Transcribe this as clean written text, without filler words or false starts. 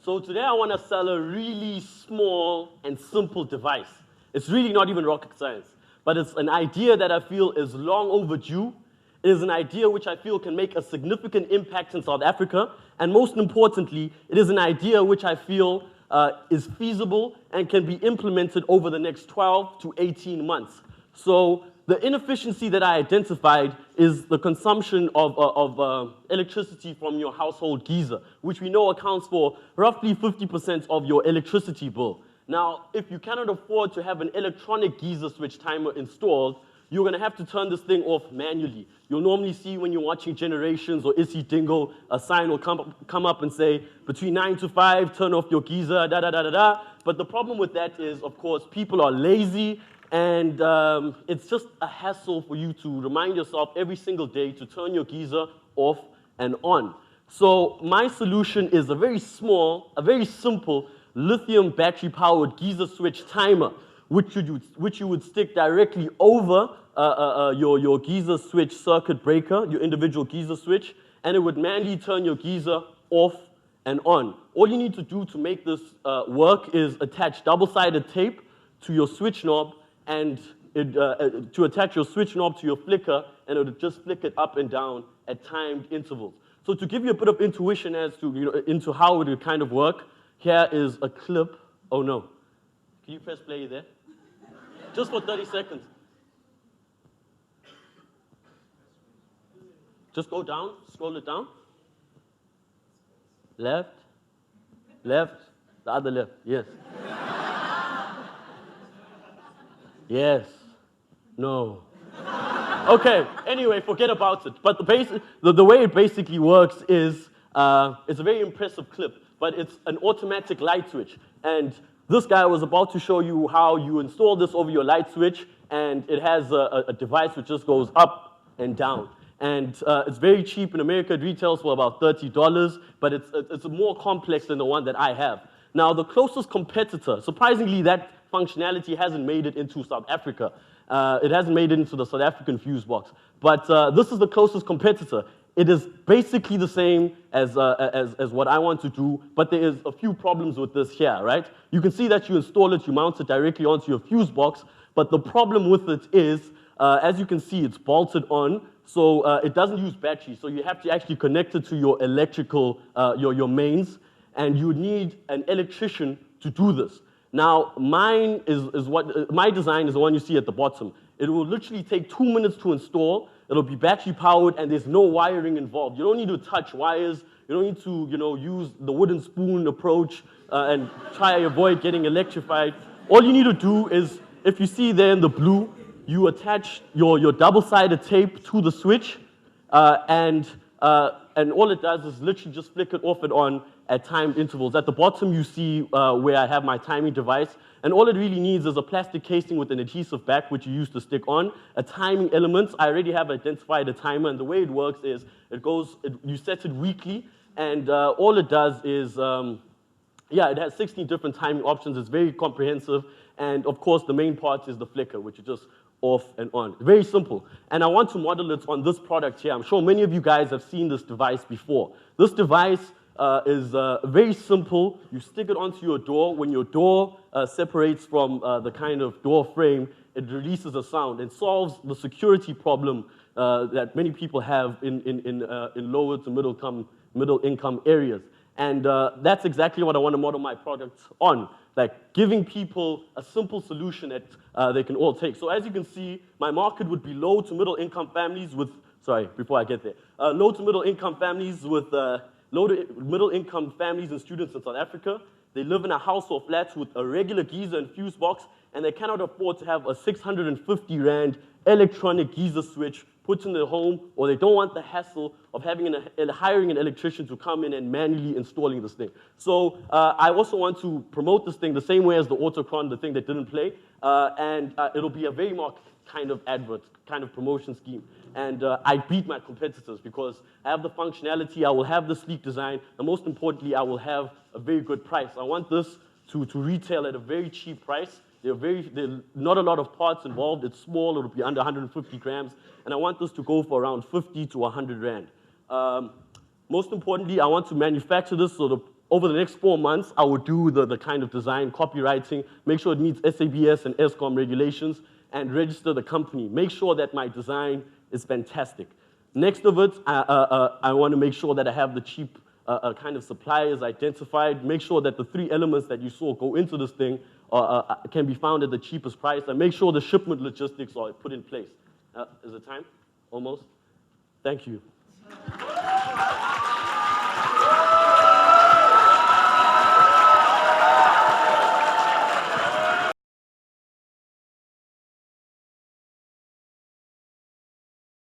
So today I want to sell a really small and simple device. It's really not even rocket science, but it's an idea that I feel is long overdue. It is an idea which I feel can make a significant impact in South Africa, and most importantly, it is an idea which I feel is feasible and can be implemented over the next 12 to 18 months. So the inefficiency that I identified is the consumption of electricity from your household geyser, which we know accounts for roughly 50% of your electricity bill. Now, if you cannot afford to have an electronic geyser switch timer installed, you're going to have to turn this thing off manually. You'll normally see when you're watching Generations or Issy Dingo, a sign will come up and say, between 9 to 5, turn off your geyser, da-da-da-da-da. But the problem with that is, of course, people are lazy, and it's just a hassle for you to remind yourself every single day to turn your geyser off and on. So my solution is a very small, a very simple lithium battery-powered geyser switch timer, which you would stick directly over your geyser switch circuit breaker, your individual geyser switch, and it would manually turn your geyser off and on. All you need to do to make this work is attach double-sided tape to your switch knob and to attach your switch knob to your flicker, and it would just flick it up and down at timed intervals. So to give you a bit of intuition as to into how it would kind of work, here is a clip. Oh no. Can you press play there? Just for 30 seconds. Just go down, scroll it down. Left, left, the other left, yes. Yes, no. Okay, anyway, forget about it. But the way it basically works is, it's a very impressive clip, but it's an automatic light switch. And this guy was about to show you how you install this over your light switch, and it has a device which just goes up and down. And it's very cheap. In America, it retails for about $30, but it's more complex than the one that I have. Now, the closest competitor, surprisingly, that functionality hasn't made it into South Africa. It hasn't made it into the South African fuse box. But this is the closest competitor. It is basically the same as what I want to do, but there is a few problems with this here, right? You can see that you install it, you mount it directly onto your fuse box, but the problem with it is, as you can see, it's bolted on, so it doesn't use batteries, so you have to actually connect it to your electrical, your mains, and you need an electrician to do this. Now, my design is the one you see at the bottom. It will literally take 2 minutes to install. It'll be battery powered, and there's no wiring involved. You don't need to touch wires. You don't need to, use the wooden spoon approach and try to avoid getting electrified. All you need to do is, if you see there in the blue, you attach your double-sided tape to the switch, and all it does is literally just flick it off and on at timed intervals. At the bottom, you see where I have my timing device, and all it really needs is a plastic casing with an adhesive back, which you use to stick on, a timing element. I already have identified a timer, and the way it works is you set it weekly, and all it does is, it has 16 different timing options. It's very comprehensive, and of course, the main part is the flicker, which is just off and on. Very simple. And I want to model it on this product here. I'm sure many of you guys have seen this device before. This device is very simple. You stick it onto your door. When your door separates from the kind of door frame, it releases a sound and solves the security problem that many people have in lower to middle income areas. And that's exactly what I want to model my product on, like giving people a simple solution that they can all take. So as you can see, my market would be low to middle income families with, before I get there, low to middle income families with low to middle income families and students in South Africa. They live in a house or flat with a regular geyser and fuse box, and they cannot afford to have a 650 Rand electronic geyser switch put in their home, or they don't want the hassle of hiring an electrician to come in and manually installing this thing. So I also want to promote this thing the same way as the Autocron, the thing that didn't play, and it'll be a very marked kind of advert, kind of promotion scheme. And I beat my competitors because I have the functionality, I will have the sleek design, and most importantly, I will have a very good price. I want this to retail at a very cheap price. There are not a lot of parts involved. It's small. It'll be under 150 grams. And I want this to go for around 50 to 100 Rand. Most importantly, I want to manufacture this so the over the next 4 months, I will do the kind of design, copywriting, make sure it meets SABS and ESCOM regulations, and register the company. Make sure that my design is fantastic. Next of it, I want to make sure that I have the cheap kind of suppliers identified. Make sure that the 3 elements that you saw go into this thing can be found at the cheapest price, and make sure the shipment logistics are put in place. Is it time? Almost? Thank you.